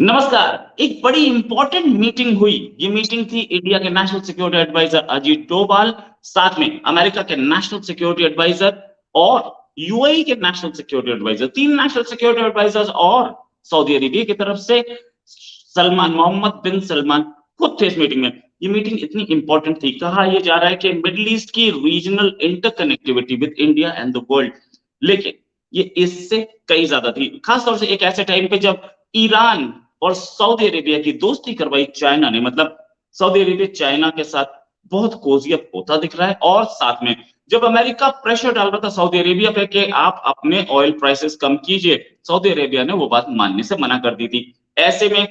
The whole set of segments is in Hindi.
नमस्कार। एक बड़ी इंपॉर्टेंट मीटिंग हुई। ये मीटिंग थी इंडिया के national security advisor Ajit Doval, साथ में अमेरिका के नेशनल सिक्योरिटी एडवाइजर और यूएई के national security advisor. 3 national security advisors और सऊदी अरेबिया की तरफ से सलमान, मोहम्मद बिन सलमान खुद थे इस मीटिंग में। ये मीटिंग इतनी इंपॉर्टेंट थी, कहा यह जा रहा है कि मिडिल ईस्ट की regional interconnectivity with India and the world, लेकिन ये इससे कई ज्यादा थी। खासतौर से एक ऐसे टाइम पे जब ईरान और सऊदी अरेबिया की दोस्ती करवाई चाइना ने। मतलब सऊदी अरेबिया चाइना के साथ बहुत कोजी अब होता दिख रहा है, और साथ में जब अमेरिका प्रेशर डाल रहा था सऊदी अरेबिया पे कि आप अपने ऑयल प्राइसेस कम कीजिए, सऊदी अरेबिया ने वो बात मानने से मना कर दी थी। ऐसे में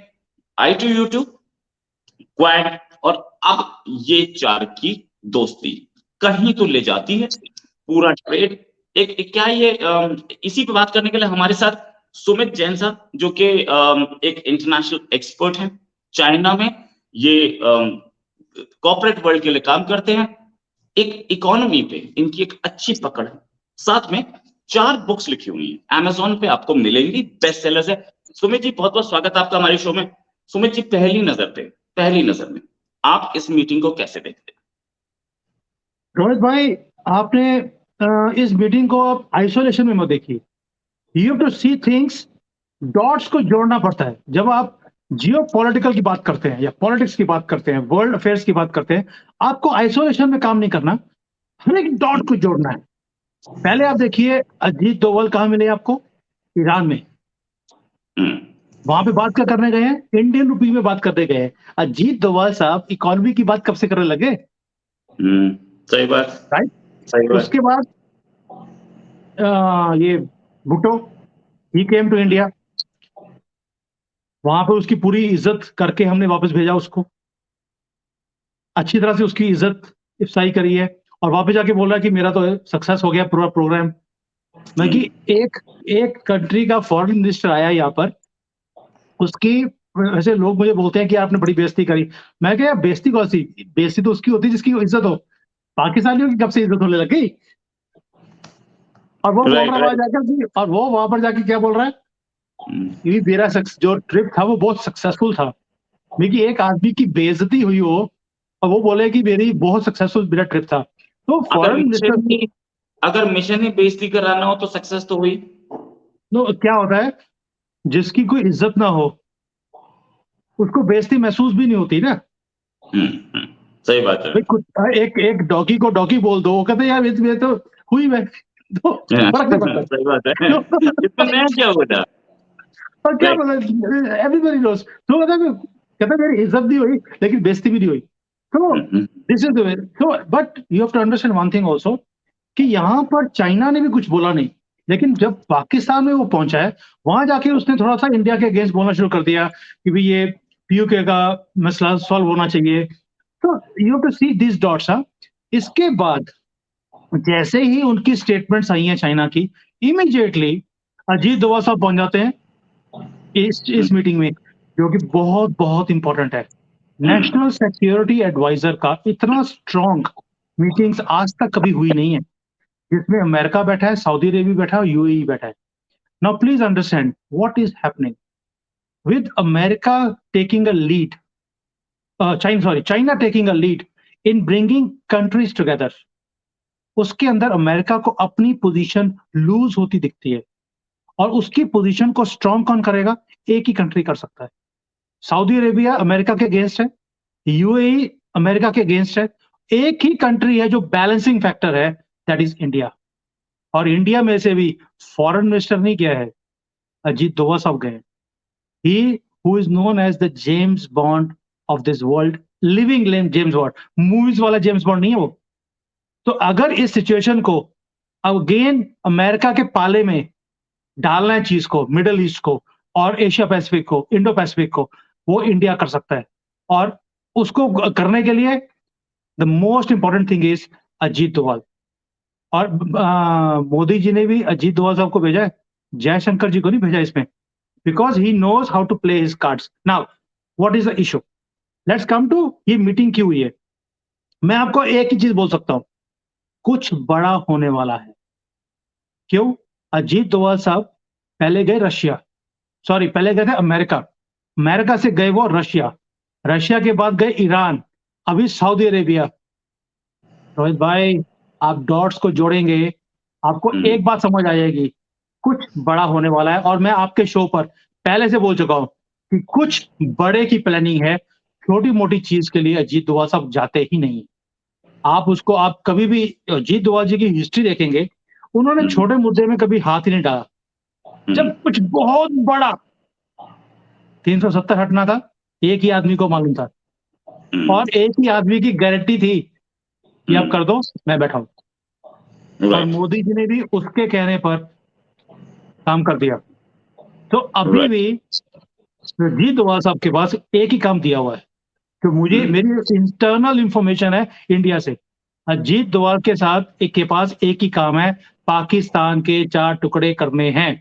I2U2, क्वाड और अब ये 4 की दोस्ती कहीं तो ले जाती है पूरा ट्रेड। एक क्या ये इसी पे बात करने के लिए हमारे साथ सुमित जैन साहब, जो कि एक इंटरनेशनल एक्सपर्ट हैं चाइना में। ये कॉर्पोरेट वर्ल्ड के लिए काम करते हैं। एक इकोनॉमी पे इनकी एक अच्छी पकड़ है। साथ में 4 बुक्स लिखी हुई हैं, अमेज़न पे आपको मिलेंगी, बेस्ट सेलर्स है। सुमित जी, बहुत-बहुत स्वागत है आपका हमारे शो में। सुमित जी, पहली नजर में आप इस मीटिंग को कैसे देखते हैं? रोहित भाई, आपने इस मीटिंग को आप आइसोलेशन में मत देखिए। You have to see things, dots को जोड़ना पड़ता है। जब आप जियो पॉलिटिकल की बात करते हैं या पॉलिटिक्स की बात करते हैं, वर्ल्ड अफेयर्स की बात करते हैं, आपको आइसोलेशन में काम नहीं करना, हर एक डॉट को जोड़ना है। पहले आप देखिए, अजीत डोभाल कहाँ मिले आपको? ईरान में। वहां पे बात क्या करने गए हैं? इंडियन रुपी में बात करने गए हैं। अजीत डोभाल साहब इकोनॉमी की बात कब से करने लगे? सही बात, राइट। सही बात। उसके बाद ये भुट्टो, ही केम टू इंडिया। वहां पे उसकी पूरी इज्जत करके हमने वापस भेजा उसको, अच्छी तरह से उसकी इज्जत इफ्ताई करी है, और वापस जाके बोल रहा है कि मेरा तो सक्सेस हो गया पूरा प्रोग्राम। मैं कि एक कंट्री का फॉरेन मिनिस्टर आया यहाँ पर, उसकी वैसे लोग मुझे बोलते हैं कि आपने बड़ी बेइज्जती करी। मैं क्या, बेइज्जती कौन सी? बेइज्जती तो उसकी होती है जिसकी इज्जत हो। पाकिस्तानियों की कब से इज्जत होने लग गई? और वो बोल रहा है वहां जाकर, और वो वहां पर जाके क्या बोल रहा है कि मेरा जो ट्रिप था वो बहुत सक्सेसफुल था। देखिए, एक आदमी की बेइज्जती हुई हो और वो बोले कि मेरी बहुत सक्सेसफुल मेरा ट्रिप था, तो फॉरेन मिनिस्टर। अगर मिशन ही बेइज्जती कराना हो तो सक्सेस तो हुई। तो क्या होता है, जिसकी कोई इज्जत ना हो उसको बेइज्जती महसूस भी नहीं होती ना। सही बात है। भाई कुछ एक एक डॉगी को डॉगी बोल दो, वो कहते हैं यार ये तो हुई मैं, तो फर्क नहीं पड़ता। सही बात है। इसमें नया क्या हुआ था? और क्या बोला, एवरीबॉडी नोस। तो मतलब कहता है मेरी इज्जत भी हुई लेकिन बेइज्जती भी नहीं हुई। तो दिस इज द वे। तो but you have to understand one thing also, कि यहाँ पर चाइना ने भी कुछ बोला नहीं, लेकिन जब पाकिस्तान में वो पहुंचा है, वहां जाके उसने थोड़ा सा इंडिया के अगेंस्ट बोलना शुरू कर दिया कि भाई ये पीयूके का मसला सॉल्व होना चाहिए। तो you have to see this dots. इसके बाद जैसे ही उनकी स्टेटमेंट्स आई हैं चाइना की, इमीडिएटली अजीत डोभाल साहब पहुंच जाते हैं इस मीटिंग में, जो कि बहुत बहुत इंपॉर्टेंट है। नेशनल सिक्योरिटी एडवाइजर का इतना स्ट्रॉन्ग मीटिंग्स आज तक कभी हुई नहीं है, जिसमें अमेरिका बैठा है, सऊदी अरेबिया बैठा है और यूएई बैठा है। Now please understand what is happening with America taking a lead, China taking a lead in bringing countries together. उसके अंदर अमेरिका को अपनी पोजीशन लूज होती दिखती है, और उसकी पोजीशन को स्ट्रॉन्ग कौन करेगा? एक ही कंट्री कर सकता है। सऊदी अरेबिया अमेरिका के अगेंस्ट है, यूएई अमेरिका के अगेंस्ट है। एक ही कंट्री है जो बैलेंसिंग फैक्टर है, दैट इज इंडिया। और इंडिया में से भी फॉरेन मिनिस्टर नहीं गया है, अजीत डोभाल साहब गए। He who is known as the James Bond of this world, living James Bond, movies वाला जेम्स बॉन्ड नहीं है वो। तो अगर इस सिचुएशन को अगेन अमेरिका के पाले में डालना है, चीज को, मिडल ईस्ट को और एशिया पैसिफिक को, इंडो पैसिफिक को, वो इंडिया कर सकता है। और उसको करने के लिए the most important thing is Ajit Doval. और मोदी जी ने भी अजीत डोभाल साहब को भेजा है, जयशंकर जी को नहीं भेजा इसमें, because he knows how to play his cards. Now what is the issue? Let's come to ये मीटिंग क्यों हुई है। मैं आपको एक ही चीज बोल सकता हूं, कुछ बड़ा होने वाला है। क्यों? अजीत डोभाल साहब पहले गए रशिया, सॉरी पहले गए थे अमेरिका। अमेरिका से गए वो रशिया, रशिया के बाद गए ईरान, अभी सऊदी अरेबिया। रोहित भाई, आप डॉट्स को जोड़ेंगे, आपको एक बात समझ आ जाएगी, कुछ बड़ा होने वाला है। और मैं आपके शो पर पहले से बोल चुका हूं कि कुछ बड़े की प्लानिंग है, छोटी-मोटी चीज के लिए अजीत डोभाल साहब जाते ही नहीं। आप कभी भी अजीत डोभाल जी की हिस्ट्री देखेंगे, उन्होंने छोटे मुद्दे में कभी हाथ ही नहीं डाला। जब कुछ बहुत बड़ा 370 हटना था, एक ही आदमी को मालूम था और एक ही आदमी की गारंटी थी कि आप कर दो, मैं बैठा हूं। और राइट, मोदी जी ने भी उसके कहने पर काम कर दिया। तो अभी भी अजीत डोभाल साहब के पास एक ही काम दिया हुआ है, तो मुझे मेरी इंटरनल इंफॉर्मेशन है इंडिया से, अजीत डोभाल के साथ के पास एक ही काम है, पाकिस्तान के 4 टुकड़े करने हैं।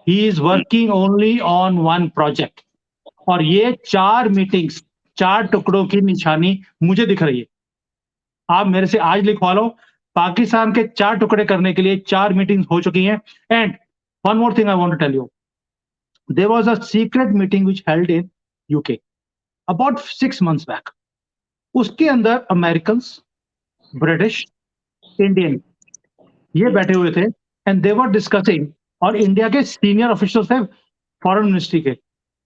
He is working only on one project. और ये 4 मीटिंग्स, 4 टुकड़ों की निशानी मुझे दिख रही है। आप मेरे से आज लिखवा लो, पाकिस्तान के 4 टुकड़े करने के लिए 4 मीटिंग्स हो चुकी हैं। And one more thing I want to tell you, there was a secret meeting which held in UK about 6 months back. उसके अंदर अमेरिकन, ब्रिटिश, इंडियन ये बैठे हुए थे एंड दे वर डिस्कसिंग। और इंडिया के सीनियर ऑफिशियल्स थे फॉरेन मिनिस्ट्री के,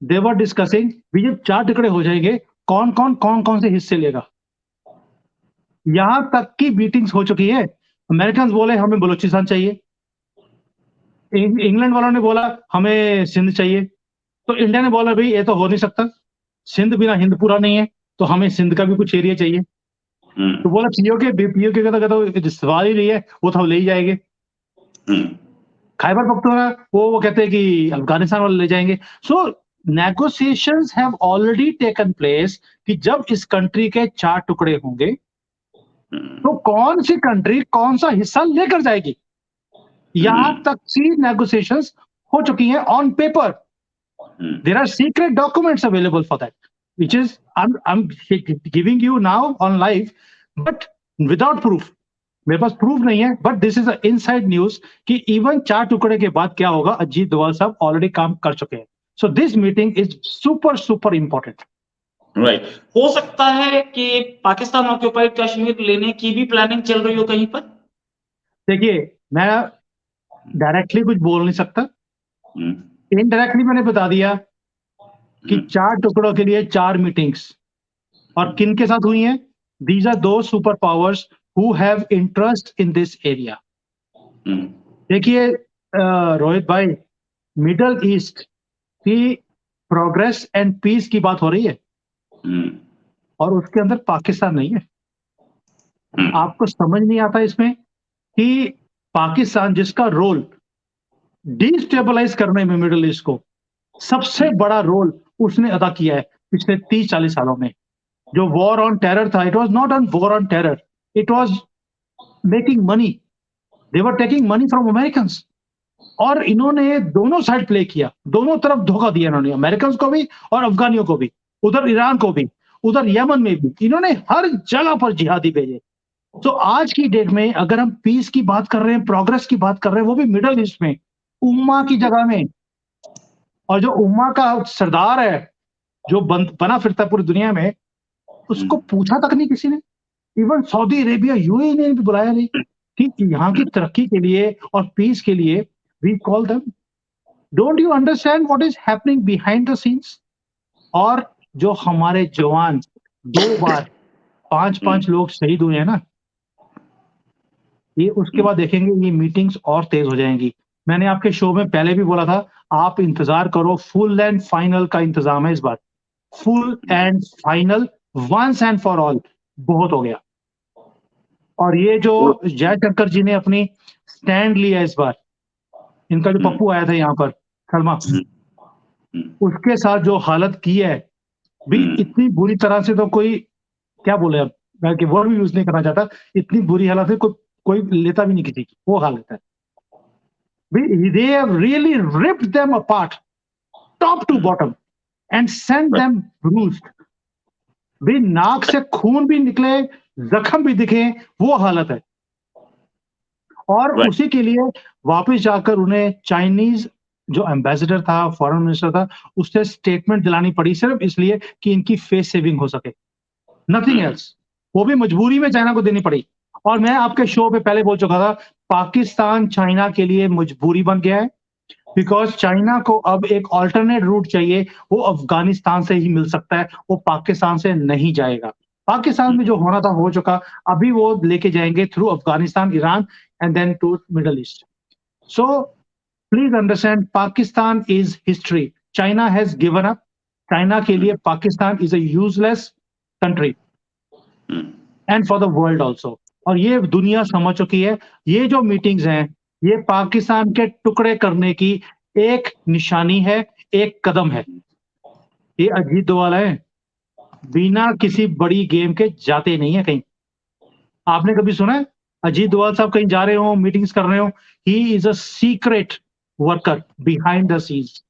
दे वर डिस्कसिंग भी जब 4 टुकड़े हो जाएंगे, कौन कौन से हिस्से लेगा। यहां तक की मीटिंग्स हो चुकी है। अमेरिकन बोले हमें बलूचिस्तान चाहिए, इंग्लैंड वालों ने बोला हमें सिंध चाहिए, तो इंडिया ने बोला भाई ये तो हो नहीं सकता, सिंध बिना हिंद पूरा नहीं है, तो हमें सिंध का भी कुछ एरिया चाहिए। तो बोला पीओके का तो सवाल ही नहीं है, वो तो हम ले ही जाएंगे। खैबर पख्तूनख्वा वो कहते हैं कि अफगानिस्तान वाले ले जाएंगे। So negotiations have already taken place कि जब इस कंट्री के 4 टुकड़े होंगे तो कौन सी कंट्री कौन सा हिस्सा लेकर जाएगी। यहां तक की नेगोशिएशंस हो चुकी हैं on paper. There are secret documents available for that, which is I'm giving you now on live, but without proof. मेरे पास प्रूफ नहीं है, but this is inside news कि इवन 4 टुकड़े के बाद क्या होगा, अजीत डोभाल साहब ऑलरेडी काम कर चुके हैं। So this meeting is super super important. Right. हो सकता है कि पाकिस्तान ऑक्यूपाइड कश्मीर लेने की भी प्लानिंग चल रही हो कहीं पर। देखिए, मैं डायरेक्टली कुछ बोल नहीं सकता, इनडायरेक्टली मैंने बता दिया कि 4 टुकड़ों के लिए 4 मीटिंग्स और किन के साथ हुई हैं। दीज आर दो super powers who have interest in this area. देखिए रोहित भाई, मिडल ईस्ट की प्रोग्रेस एंड पीस की बात हो रही है और उसके अंदर पाकिस्तान नहीं है। आपको समझ नहीं आता इसमें कि पाकिस्तान जिसका रोल डिस्टेबलाइज करने में मिडल ईस्ट को सबसे बड़ा रोल उसने अदा किया है पिछले 30-40 सालों में। जो वॉर ऑन टेरर था, it was not on war on terror, it was making money. They were taking money from Americans. और इन्होंने दोनों साइड प्ले किया, दोनों तरफ धोखा दिया इन्होंने, अमेरिकन को भी और अफगानियों को भी, उधर ईरान को भी, उधर यमन में भी, इन्होंने हर जगह पर जिहादी भेजे। तो आज की डेट में अगर हम पीस की बात कर रहे हैं, प्रोग्रेस की बात कर रहे हैं, वो भी मिडल ईस्ट में, उम्मा की जगह में। और जो उम्मा का सरदार है, जो बना फिरता पूरी दुनिया में, उसको पूछा तक नहीं किसी ने। इवन सऊदी अरेबिया, यूएई ने भी बुलाया नहीं कि यहाँ की तरक्की के लिए और पीस के लिए we call them. Don't you understand what is happening behind the scenes. और जो हमारे जवान 2 बार 5-5 लोग शहीद हुए हैं ना, ये उसके बाद देखेंगे ये मीटिंग्स और तेज हो जाएंगी। मैंने आपके शो में पहले भी बोला था, आप इंतजार करो, फुल एंड फाइनल का इंतजाम है इस बार। Full and final, once and for all, बहुत हो गया। और ये जो जयशंकर जी ने अपनी स्टैंड लिया इस बार, इनका जो पप्पू आया था यहाँ पर, सलमा, उसके साथ जो हालत की है भी, इतनी बुरी तरह से तो कोई, क्या बोले अब, मैं कि वर्ड भी यूज नहीं करना चाहता, इतनी बुरी हालत है कोई लेता भी नहीं किसी की, वो हालत है। They have really ripped them apart, top to bottom, and sent them bruised. भी नाक से खून भी निकले, जख्म भी दिखे, वो हालत है। और उसी के लिए वापस जाकर उन्हें चाइनीज जो एम्बेसडर था, फॉरेन मिनिस्टर था, उससे स्टेटमेंट दिलानी पड़ी सिर्फ इसलिए कि इनकी फेस सेविंग हो सके, नथिंग एल्स। वो भी मजबूरी में चाइना को देनी पड़ी। और मैं आपके शो पे पहले बोल चुका था, पाकिस्तान चाइना के लिए मजबूरी बन गया है, बिकॉज चाइना को अब एक ऑल्टरनेट रूट चाहिए, वो अफगानिस्तान से ही मिल सकता है, वो पाकिस्तान से नहीं जाएगा। पाकिस्तान में जो होना था हो चुका, अभी वो लेके जाएंगे through Afghanistan, Iran and then to middle east. So please understand, Pakistan is history, China has given up. China के लिए Pakistan is a useless country and for the world also. और ये दुनिया समझ चुकी है। ये जो मीटिंग्स हैं, ये पाकिस्तान के टुकड़े करने की एक निशानी है, एक कदम है। ये अजीत डोभाल है, बिना किसी बड़ी गेम के जाते नहीं है कहीं। आपने कभी सुना है अजीत डोभाल साहब कहीं जा रहे हो, मीटिंग्स कर रहे हो? He is a secret worker behind the scenes,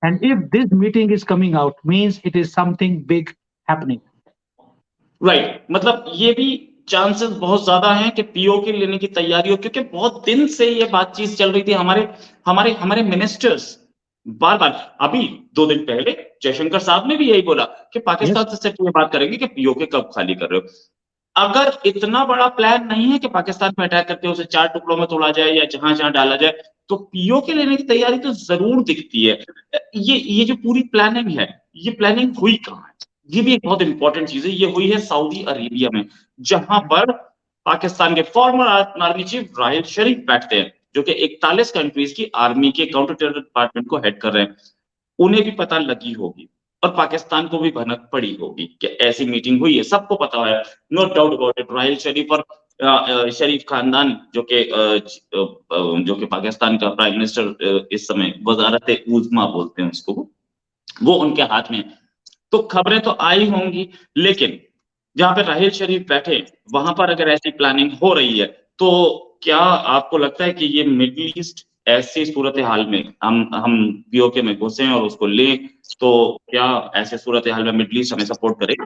and if this meeting is coming out means it is something big happening. Right, मतलब ये भी चांसेस बहुत ज्यादा हैं कि पीओके लेने की तैयारी हो, क्योंकि बहुत दिन से ये बातचीत चल रही थी। हमारे हमारे हमारे मिनिस्टर्स बार बार, अभी 2 दिन पहले जयशंकर साहब ने भी यही बोला कि पाकिस्तान से सिर्फ ये बात करेंगे कि पीओके कब खाली कर रहे हो। अगर इतना बड़ा प्लान नहीं है कि पाकिस्तान पे अटैक करके उसे 4 टुकड़ों में तोड़ा जाए या जहां जहां डाला जाए, तो पीओके लेने की तैयारी तो जरूर दिखती है। ये जो पूरी प्लानिंग है, ये प्लानिंग हुई कहाँ है? ये भी एक बहुत इंपॉर्टेंट चीज है। ये हुई है सऊदी अरेबिया में, जहां पर पाकिस्तान के फॉर्मर आर्मी चीफ राहिल शरीफ बैठते हैं, जो कि 41 कंट्रीज की आर्मी के काउंटर टेरर डिपार्टमेंट को हेड कर रहे हैं। उन्हें भी पता लगी होगी और पाकिस्तान को भी भनक पड़ी होगी कि ऐसी मीटिंग हुई है, सबको पता है, no doubt about it. Raheel Sharif और शरीफ खानदान, जो कि पाकिस्तान का प्राइम मिनिस्टर इस समय, वजारत उज़्मा बोलते हैं उसको, वो उनके हाथ में है। तो खबरें तो आई होंगी, लेकिन जहां पे राहिल शरीफ बैठे, वहां पर अगर ऐसी प्लानिंग हो रही है, तो क्या आपको लगता है कि ये मिडिल ईस्ट ऐसी सूरत हाल में हम पीओके में घुसे और उसको लें, तो क्या ऐसे सूरत हाल में मिडिल ईस्ट हमें सपोर्ट करेगा?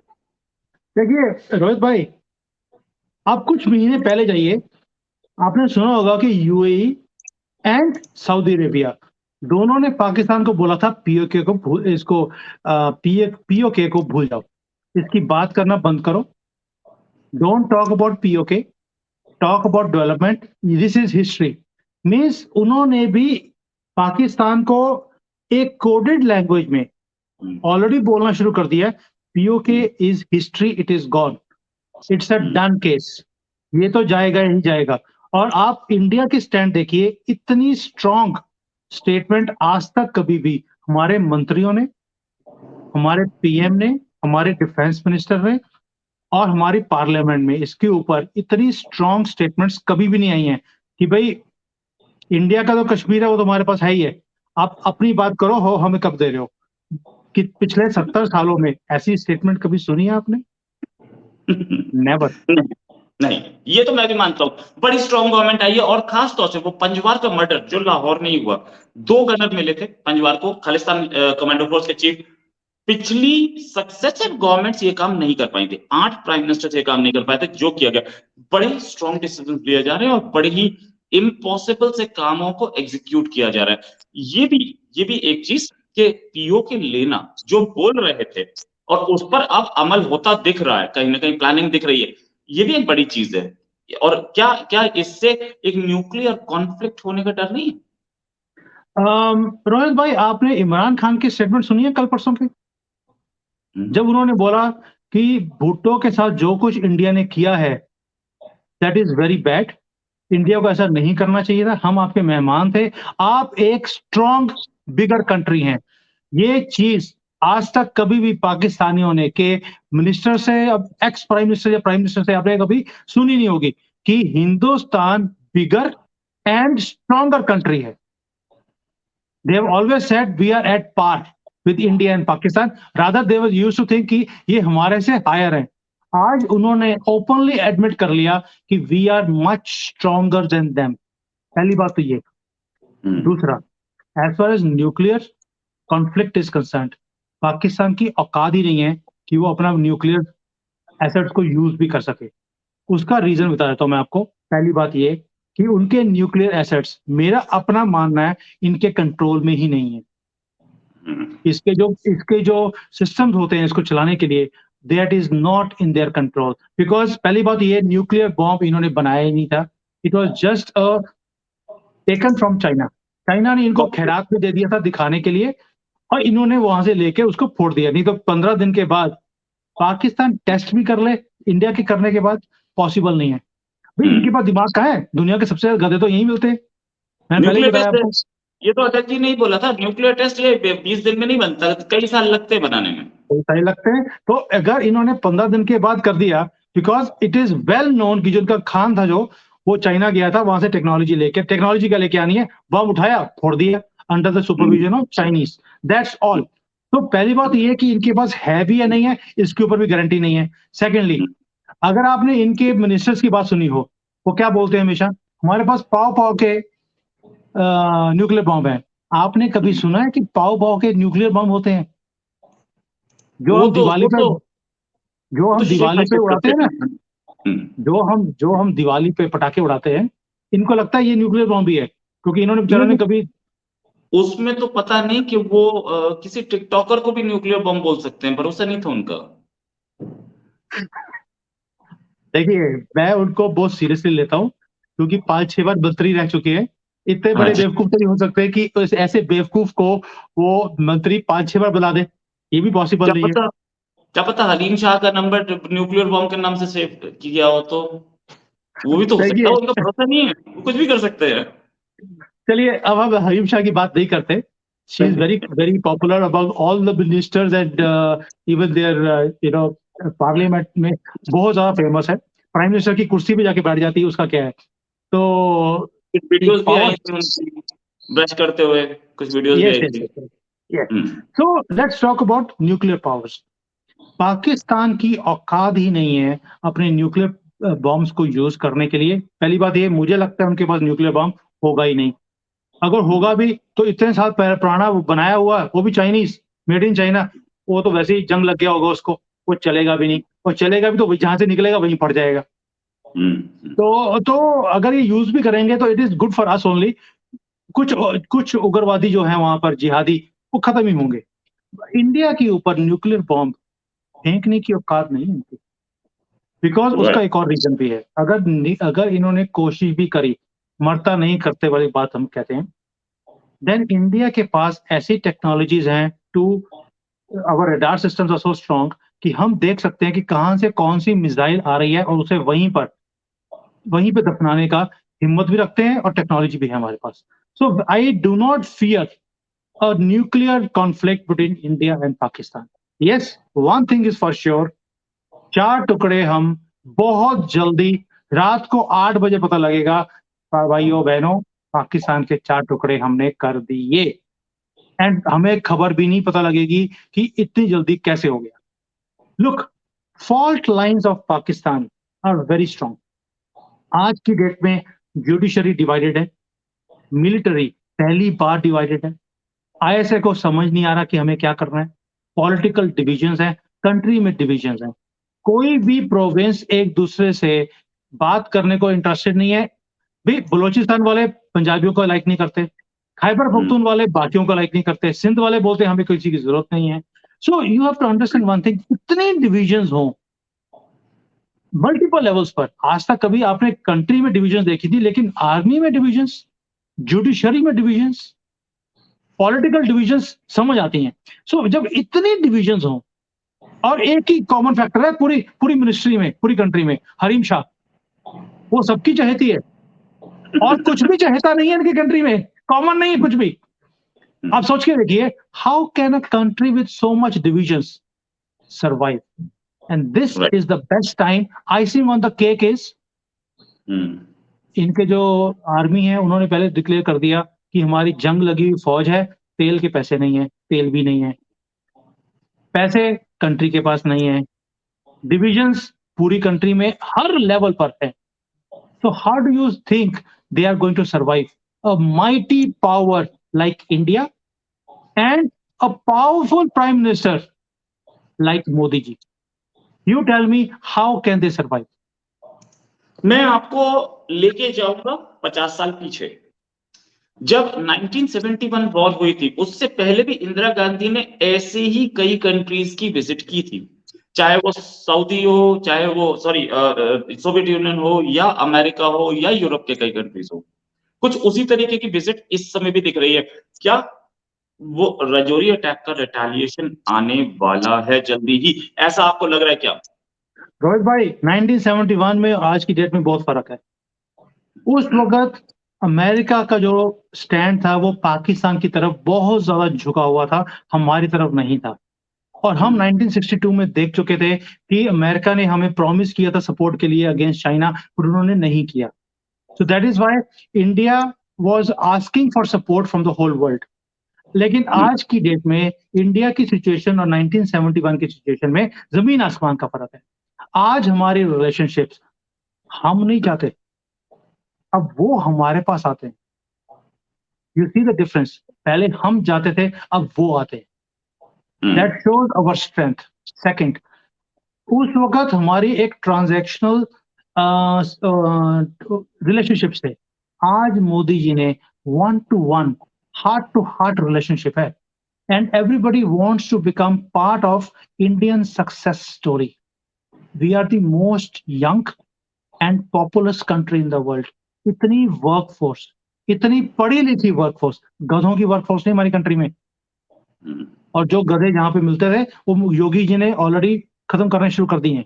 देखिए रोहित भाई, आप कुछ महीने पहले जाइए, आपने सुना होगा कि यूएई एंड सऊदी अरेबिया दोनों ने पाकिस्तान को बोला था पीओके को पीओके को भूल जाओ, इसकी बात करना बंद करो, don't talk about PoK, talk about development, this is history. Means उन्होंने भी पाकिस्तान को एक कोडेड लैंग्वेज में ऑलरेडी बोलना शुरू कर दिया, PoK is history, it is gone, it's a done case, ये तो जाएगा ही जाएगा। और आप इंडिया की स्टैंड देखिए, इतनी स्ट्रॉन्ग स्टेटमेंट आज तक कभी भी हमारे मंत्रियों ने, हमारे पीएम ने, हमारे डिफेंस मिनिस्टर ने और हमारी पार्लियामेंट में इसके ऊपर इतनी स्ट्रॉन्ग स्टेटमेंट्स कभी भी नहीं आई हैं कि भाई इंडिया का तो कश्मीर है, वो तुम्हारे पास है ही है, आप अपनी बात करो, हो हमें कब दे रहे हो। कि पिछले 70 सालों में ऐसी स्टेटमेंट कभी सुनी है आपने? नेवर। नहीं, ये तो मैं भी मानता हूँ, बड़ी स्ट्रॉन्ग गवर्नमेंट आई है। और खास तौर से वो पंजवार का मर्डर जो लाहौर में ही हुआ, 2 गनर मिले थे पंजवार को, खालिस्तान कमांडो फोर्स के चीफ। पिछली सक्सेसिव गवर्नमेंट्स ये काम नहीं कर पाई थी, 8 प्राइम मिनिस्टर ये काम नहीं कर पाए थे, जो किया गया। बड़े स्ट्रॉन्ग डिसीजन लिए जा रहे हैं और बड़े ही इम्पॉसिबल से कामों को एग्जीक्यूट किया जा रहा है। ये भी एक चीज कि पीओ के लेना जो बोल रहे थे, और उस पर अब अमल होता दिख रहा है, कहीं ना कहीं प्लानिंग दिख रही है, ये भी एक बड़ी चीज है। और क्या क्या इससे एक न्यूक्लियर कॉन्फ्लिक्ट होने का डर नहीं है? रोहित भाई, आपने इमरान खान की स्टेटमेंट सुनी है कल परसों की, जब उन्होंने बोला कि भुट्टो के साथ जो कुछ इंडिया ने किया है that is very bad, India को ऐसा नहीं करना चाहिए था, हम आपके मेहमान थे, आप एक स्ट्रॉन्ग बिगर कंट्री हैं। ये चीज आज तक कभी भी पाकिस्तानियों ने के मिनिस्टर से, अब एक्स प्राइम मिनिस्टर या प्राइम मिनिस्टर से आपने कभी सुनी नहीं होगी कि Hindustan bigger and stronger country है। They have always said we are at par with India and Pakistan. Rather they were used to think कि ये हमारे से हायर हैं। आज उन्होंने ओपनली एडमिट कर लिया कि we are much stronger than them. पहली बात तो ये। दूसरा, as far as nuclear conflict is concerned, Pakistan की औकात ही नहीं है कि वो अपना न्यूक्लियर एसेट्स को यूज भी कर सके। उसका रीजन बता देता हूं मैं आपको। पहली बात ये कि उनके न्यूक्लियर एसेट्स, मेरा अपना मानना है, इनके कंट्रोल में ही नहीं है। इसके जो सिस्टम्स होते हैं इसको चलाने के लिए, that is not in their control. Because पहली बात, ये न्यूक्लियर बॉम्ब इन्होंने बनाया ही नहीं था, it was just taken from China. China ने इनको खैरात में दे दिया था दिखाने के लिए, और इन्होंने वहां से लेके उसको फोड़ दिया। नहीं तो 15 दिन के बाद पाकिस्तान टेस्ट भी कर ले, इंडिया के करने के बाद पॉसिबल नहीं है भाई। इनके पास दिमाग कहाँ है? दुनिया के सबसे ज्यादा गधे तो यहीं मिलते हैं। मैंने पहले ही न्यूक्लियर बताया आपको। टेस्ट, ये तो अटल जी ने ही बोला था, न्यूक्लियर टेस्ट ये 20 दिन में नहीं बनता, कई साल लगते हैं बनाने में। तो सही लगते हैं। तो अगर इन्होंने 15 दिन के बाद कर दिया, because it is well known कि जो उनका खान था, जो वो चाइना गया था, वहां से टेक्नोलॉजी लेके, टेक्नोलॉजी क्या लेके आनी है, बम उठाया, फोड़ दिया, under the supervision of Chinese, that's all. तो पहली बात ये है कि इनके पास है भी या नहीं है, इसके ऊपर भी गारंटी नहीं है। सेकेंडली, अगर आपने इनके मिनिस्टर्स की बात सुनी हो, वो क्या बोलते हैं हमेशा, हमारे पास पाव पाव के न्यूक्लियर बॉम्ब है। आपने कभी सुना है कि पाव पाव के न्यूक्लियर बॉम्ब होते हैं? जो वो हम तो दिवाली पे स्ट्रीट दिवाली पे फाइटर उड़ाते करते हैं ना, हैं। जो हम दिवाली पे पटाखे उड़ाते हैं, इनको लगता है ये न्यूक्लियर बॉम्ब भी है, क्योंकि इन्होंने बेचारों ने कभी उसमें तो पता नहीं कि वो किसी टिकटॉकर को भी न्यूक्लियर बम बोल सकते हैं, भरोसा नहीं था उनका। देखिए, मैं उनको बहुत सीरियसली लेता हूँ, क्योंकि 5-6 बार मंत्री रह चुके हैं। इतने बड़े अच्छा, बेवकूफ तो नहीं हो सकते कि ऐसे बेवकूफ को वो मंत्री 5-6 बार बना दे, ये भी पॉसिबल क्या नहीं है। पता, क्या पता हलीम शाह का नंबर न्यूक्लियर बम के नाम से सेव किया हो, तो वो भी तो हो सकता देखिए, है, उनका भरोसा नहीं है, वो कुछ भी कर सकते हैं। चलिए अब हम हरीम शाह की बात नहीं करते। She is very very popular among all the ministers and even their parliament में बहुत ज्यादा फेमस है। प्राइम मिनिस्टर की कुर्सी पे जाके बैठ जाती है, उसका क्या है। तो कुछ एक वीडियोस भी पावर, आई थी उनकी, ब्रश करते हुए कुछ वीडियोस भी यस आई यस थी। Yes. Hmm. So let's talk about nuclear powers. Pakistan की औकात ही नहीं है अपने न्यूक्लियर बॉम्ब्स को यूज करने के लिए। पहली बात ये, मुझे लगता है उनके पास न्यूक्लियर बॉम्ब होगा ही नहीं। अगर होगा भी तो इतने साल पुराना वो बनाया हुआ है, वो भी चाइनीज, मेड इन चाइना, वो तो वैसे ही जंग लग गया होगा उसको, वो चलेगा भी नहीं, और चलेगा भी तो जहां से निकलेगा वहीं फट जाएगा। हम्म। तो अगर ये यूज भी करेंगे तो it is good for us only. कुछ कुछ उग्रवादी जो है वहां पर, जिहादी, वो खत्म ही होंगे। इंडिया के ऊपर न्यूक्लियर बॉम्ब फेंकने की औकात नहीं है इनकी। बिकॉज उसका राइट। एक और रीजन भी है, अगर इन्होंने कोशिश भी करी, मरता नहीं करते वाली बात हम कहते हैं, देन इंडिया के पास ऐसी टेक्नोलॉजीज हैं too, our radar systems are so strong कि हम देख सकते हैं कि कहां से कौन सी मिसाइल आ रही है, और उसे वहीं पे दफनाने का हिम्मत भी रखते हैं, और टेक्नोलॉजी भी है हमारे पास। So I do not fear a nuclear conflict between India and Pakistan. Yes, one thing is for sure, 4 टुकड़े हम बहुत जल्दी, रात को 8 बजे पता लगेगा भाइयों बहनों, पाकिस्तान के 4 टुकड़े हमने कर दिए। एंड हमें खबर भी नहीं पता लगेगी कि इतनी जल्दी कैसे हो गया। Look, fault lines of Pakistan are very strong. आज की डेट में जुडिशरी डिवाइडेड है, मिलिट्री पहली बार डिवाइडेड है, आईएसए को समझ नहीं आ रहा कि हमें क्या करना है, पॉलिटिकल डिविजन्स है, कंट्री में डिविजन्स है, कोई भी प्रोविंस एक दूसरे से बात करने को इंटरेस्टेड नहीं है। भाई बलोचिस्तान वाले पंजाबियों को लाइक नहीं करते, खैबर पख्तून वाले बाकियों को लाइक नहीं करते, सिंध वाले बोलते हैं हमें किसी की जरूरत नहीं है। So you have to understand one thing, इतने डिविजन्स हो मल्टीपल लेवल्स पर। आज तक कभी आपने कंट्री में डिविजन देखी थी, लेकिन आर्मी में डिविजन्स, जुडिशरी में डिविजन्स, पॉलिटिकल डिविजन्स समझ आती हैं। सो जब इतने डिविजन्स हो, और एक ही कॉमन फैक्टर है पूरी पूरी मिनिस्ट्री में, पूरी कंट्री में, हरीम शाह, वो सबकी चहेती है, और कुछ भी चहेता नहीं है इनकी कंट्री में, कॉमन नहीं है कुछ भी। आप सोच के देखिए, how can a country with so much divisions survive? And this right. Is the best time. Icing on the cake is, इनके जो आर्मी है उन्होंने पहले डिक्लेयर कर दिया कि हमारी जंग लगी हुई फौज है, तेल के पैसे नहीं है, तेल भी नहीं है, पैसे कंट्री के पास नहीं है, डिविजन्स पूरी कंट्री में हर लेवल पर है। So how do you think they are going to survive? A mighty power like India and a powerful prime minister like Modi ji. You tell me, how can they survive? मैं आपको लेके जाऊंगा 50 साल पीछे। जब 1971 वॉर हुई थी, उससे पहले भी इंदिरा गांधी ने ऐसे ही कई कंट्रीज की विजिट की थी, चाहे वो सऊदी हो, चाहे वो सोवियत यूनियन हो, या अमेरिका हो, या यूरोप के कई कंट्रीज हो। कुछ उसी तरीके की विजिट इस समय भी दिख रही है। क्या वो रजौरी अटैक का रिटेलिएशन आने वाला है जल्दी ही, ऐसा आपको लग रहा है क्या? रोहित भाई, 1971 में और आज की डेट में बहुत फर्क है। उस वक्त अमेरिका का जो स्टैंड था वो पाकिस्तान की तरफ बहुत ज्यादा झुका हुआ था, हमारी तरफ नहीं था। और हम 1962 में देख चुके थे कि अमेरिका ने हमें प्रॉमिस किया था सपोर्ट के लिए अगेंस्ट चाइना, पर उन्होंने नहीं किया। So that is why India was asking for support from the whole world. लेकिन आज की डेट में इंडिया की सिचुएशन और 1971 की सिचुएशन में जमीन आसमान का फर्क है। आज हमारी रिलेशनशिप्स हम नहीं चाहते, अब वो हमारे पास आते हैं। यू सी द डिफरेंस, पहले हम जाते थे, अब वो आते हैं। That shows our strength. Second, उस वक्त हमारी एक ट्रांजैक्शनल रिलेशनशिप थे। आज मोदी जी ने 1-to-1 heart to heart relationship है, and everybody wants to become part of Indian success story. We are the most young and populous country in the world. इतनी वर्कफोर्स, इतनी पढ़ी लिखी वर्कफोर्स, गधों की वर्कफोर्स नहीं हमारी कंट्री में। और जो गधे जहां पे मिलते थे वो योगी जी ने ऑलरेडी खत्म करने शुरू कर दिए हैं।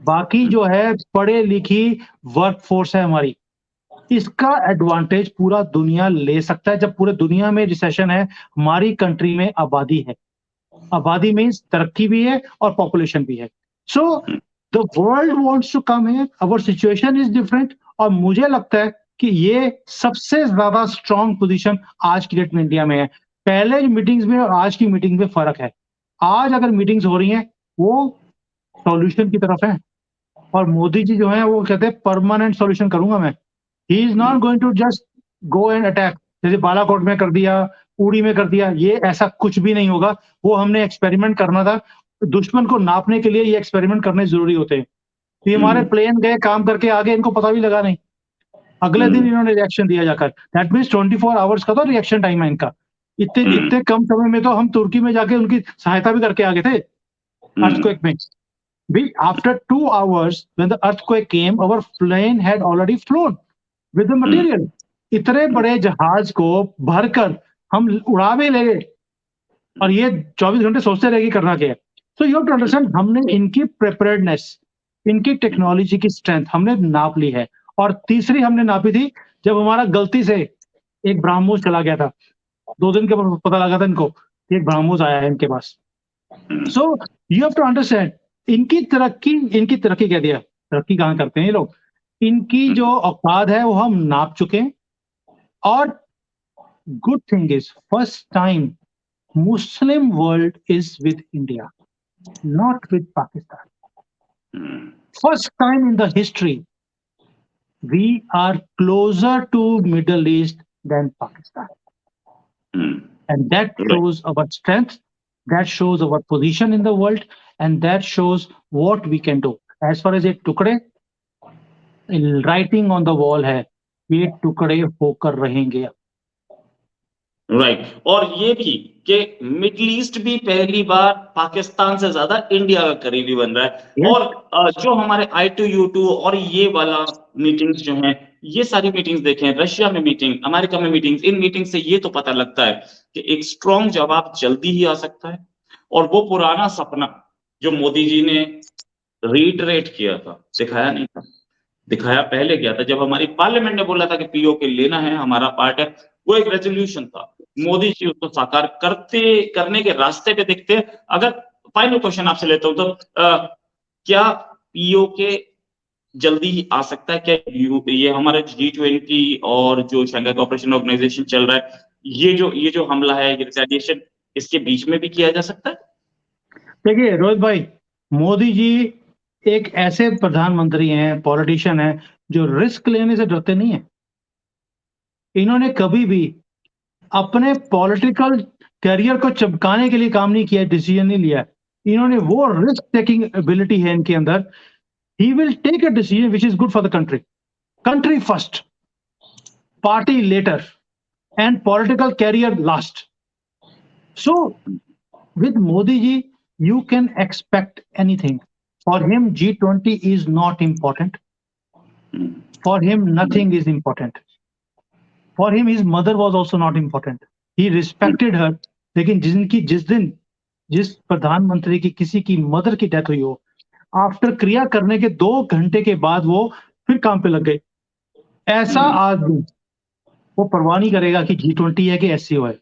बाकी जो है पढ़े लिखी वर्कफोर्स है हमारी। इसका एडवांटेज पूरा दुनिया ले सकता है। जब पूरे दुनिया में रिसेशन है, हमारी कंट्री में आबादी है। आबादी मीन्स तरक्की भी है और पॉपुलेशन भी है। So the world wants to come here, our situation is different. और मुझे लगता है कि ये सबसे ज्यादा स्ट्रॉन्ग पोजीशन आज की डेट में इंडिया में है। पहले मीटिंग्स में और आज की मीटिंग में फर्क है। आज अगर मीटिंग्स हो रही हैं वो सॉल्यूशन की तरफ है, और मोदी जी जो है वो कहते हैं परमानेंट सॉल्यूशन करूंगा मैं। He is not going to just go and attack, जैसे बालाकोट में कर दिया, उड़ी में कर दिया। ये ऐसा कुछ भी नहीं होगा। वो हमने एक्सपेरिमेंट करना था। दुश्मन को नापने के लिए ये एक्सपेरिमेंट करने जरूरी होते हैं। तो ये हमारे प्लेन गए काम करके आगे, इनको पता भी लगा नहीं, अगले दिन इन्होंने रिएक्शन दिया जाकर। दैट मीन्स 24 आवर्स का तो रिएक्शन टाइम है इनका। इतने कम समय में तो हम तुर्की में जाके उनकी सहायता भी करके आ गए थे अर्थक्वेक में। We, after 2 hours, when the earthquake came, our plane had already flown with the material. इतने बड़े जहाज को भरकर हम उड़ा भी ले गए, और ये 24 घंटे सोचते रहे कि करना क्या है। So you have to understand, हमने इनकी प्रिपेयर्डनेस, इनकी टेक्नोलॉजी की स्ट्रेंथ हमने नाप ली है। और तीसरी हमने नापी थी जब हमारा गलती से एक ब्रह्मोस चला गया था। 2 दिन के बाद पता लगा था इनको कि एक ब्रह्मोस आया है इनके पास। So you have to understand, इनकी तरक्की कह दिया, तरक्की कहाँ करते हैं ये लोग। इनकी जो औकात है वो हम नाप चुके हैं। और good thing is, first time Muslim world is with India, not with Pakistan. First time in the history we are closer to middle east than Pakistan, and that shows our strength, that shows our position in the world, and that shows what we can do. As far as ये टुकड़े writing on the wall है, ये टुकड़े होकर रहेंगे। राइट और ये भी कि मिडिल ईस्ट भी पहली बार पाकिस्तान से ज्यादा इंडिया का करीबी बन रहा है। Yes. और जो हमारे I2U2 और ये वाला मीटिंग्स जो हैं, ये सारी मीटिंग्स देखें, रशिया में मीटिंग, अमेरिका में मीटिंग्स, इन मीटिंग से ये तो पता लगता है कि एक स्ट्रॉन्ग जवाब जल्दी ही आ सकता है। और वो पुराना सपना जो मोदी जी ने रीटरेट किया था, दिखाया नहीं था, दिखाया पहले गया था जब हमारी पार्लियामेंट ने बोला था कि पीओके लेना है, हमारा पार्ट है। वो एक रेजोल्यूशन था, मोदी जी उसको साकार करने के रास्ते पे दिखते हैं। अगर फाइनल क्वेश्चन आपसे लेता हूं तो क्या पीओके जल्दी ही आ सकता है? क्या ये हमारे G20 और जो शंघाई कोऑपरेशन ऑर्गेनाइजेशन चल रहा है, ये जो हमला है, ये रिटेलिएशन, इसके बीच में भी किया जा सकता है? देखिए रोहित भाई, मोदी जी एक ऐसे प्रधानमंत्री हैं, पॉलिटिशियन हैं, जो रिस्क लेने से डरते नहीं है। इन्होंने कभी भी अपने पॉलिटिकल करियर को चमकाने के लिए काम नहीं किया, डिसीजन नहीं लिया। इन्होंने वो रिस्क टेकिंग एबिलिटी है इनके अंदर। He will take a decision which is good for the country. country first, party later, and political career last. So with Modi ji, you can expect anything. For him, G20 is not important. For him, nothing is important. For him, his mother was also not important. He respected her. लेकिन जिस प्रधानमंत्री की किसी की मदर की डेथ हुई हो, आफ्टर क्रिया करने के 2 घंटे के बाद वो फिर काम पे लग गए. ऐसा आदमी वो परवाह नहीं करेगा कि G20 है कि SCO है.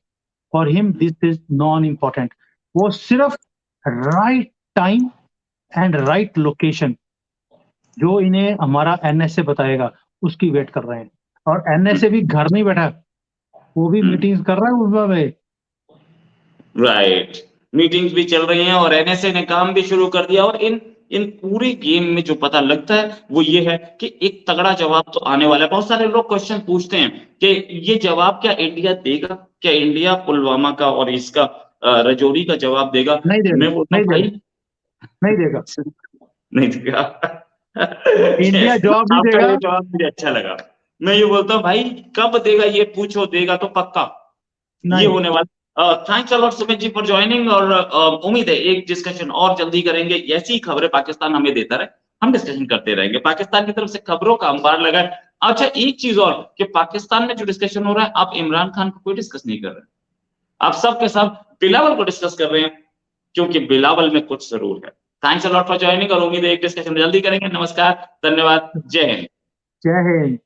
For him this is non important. वो सिर्फ right time and right location जो इन्हें हमारा NSA बताएगा उसकी वेट कर रहे हैं. और NSA भी घर नहीं बैठा, वो भी मीटिंग्स कर रहा है उसमें. राइट, मीटिंग्स भी चल रही हैं और NSA ने काम भी शुरू कर दिया. और इन पूरे गेम में जो पता लगता है वो ये है कि एक तगड़ा जवाब तो आने वाला है. बहुत सारे लोग क्वेश्चन पूछते हैं कि ये जवाब क्या इंडिया देगा, क्या इंडिया पुलवामा का और इसका रजौरी का जवाब देगा? नहीं देगा, मैं बोलता हूं भाई नहीं देगा, नहीं देगा. इंडिया जवाब नहीं आपका देगा. ये जवाब मुझे अच्छा लगा. मैं ये बोलता हूँ भाई कब देगा ये पूछो, देगा तो पक्का. ये होने वाला. Thanks a lot Sumit ji for joining. और उम्मीद है एक डिस्कशन और जल्दी करेंगे. ऐसी ही खबरें पाकिस्तान हमें देता रहे, हम डिस्कशन करते रहेंगे. पाकिस्तान की तरफ से खबरों का अंबार लगा है. अच्छा एक चीज और कि पाकिस्तान में जो डिस्कशन हो रहा है, आप इमरान खान को कोई डिस्कस नहीं कर रहे, आप सबके सब बिलावल को डिस्कस कर रहे हैं, क्योंकि बिलावल में कुछ जरूर है. Thanks a lot for joining और उम्मीद है एक डिस्कशन जल्दी करेंगे. नमस्कार, धन्यवाद, जय हिंद. जय हिंद.